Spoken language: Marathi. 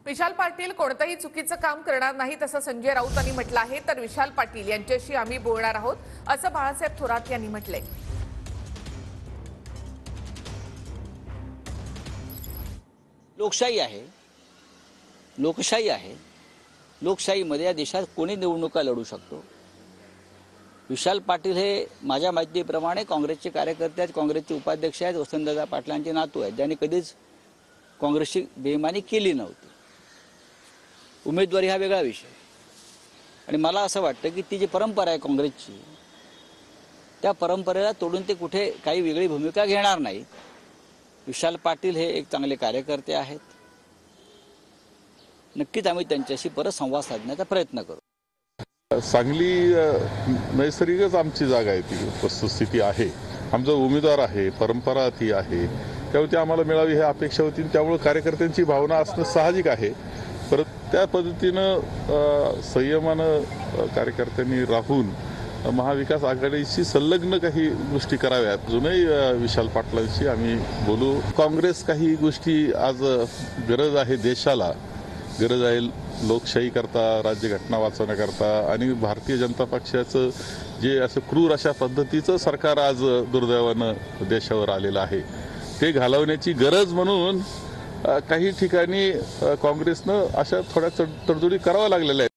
विशाल पाटील कोणतंही चुकीचं काम करणार नाहीत असं संजय राऊत यांनी म्हटलं आहे। तर विशाल पाटील यांच्याशी आम्ही बोलणार आहोत असं बाळासाहेब थोरात यांनी म्हटलंय। लोकशाही आहे, लोकशाही आहे। लोकशाहीमध्ये या देशात कोणी निवडणुका लढू शकतो। विशाल पाटील हे माझ्या माहितीप्रमाणे काँग्रेसचे कार्यकर्ते आहेत, काँग्रेसचे उपाध्यक्ष आहेत, वसंतदादा पाटलांचे नातू आहेत, ज्यांनी कधीच काँग्रेसची बेईमानी केली नव्हती। उमेदवारी हा वेगळा विषय आणि मला असं वाटतं की ती जी परंपरा आहे काँग्रेसची, त्या परंपरेला तोडून ते कुठे काही वेगळी भूमिका घेणार नाही। विशाल पाटील हे एक चांगले कार्यकर्ते आहेत। नक्कीच आम्ही त्यांच्याशी परत संवाद साधण्याचा प्रयत्न करू। सांगली नैसर्गिकच आमची जागा आहे, ती वस्तुस्थिती आहे, आमचा उमेदवार आहे, परंपरा ती आहे, त्यामुळे ती आम्हाला मिळावी ही अपेक्षा होती। त्यामुळे कार्यकर्त्यांची भावना असणं साहजिक आहे। परत त्या पद्धतीनं संयमानं कार्यकर्त्यांनी राहून महाविकास आघाडीशी संलग्न काही गोष्टी कराव्यात। अजूनही विशाल पाटलांशी आम्ही बोलू। काँग्रेस काही गोष्टी आज गरज आहे, देशाला गरज आहे लोकशाही करता, राज्यघटना वाचवण्याकरता, आणि भारतीय जनता पक्षाचं जे असं क्रूर अशा पद्धतीचं सरकार आज दुर्दैवानं देशावर आलेलं आहे, ते घालवण्याची गरज म्हणून काही ठिकाणी काँग्रेसनं अशा थोड्या तडजोडी कराव्या लागलेल्या आहेत।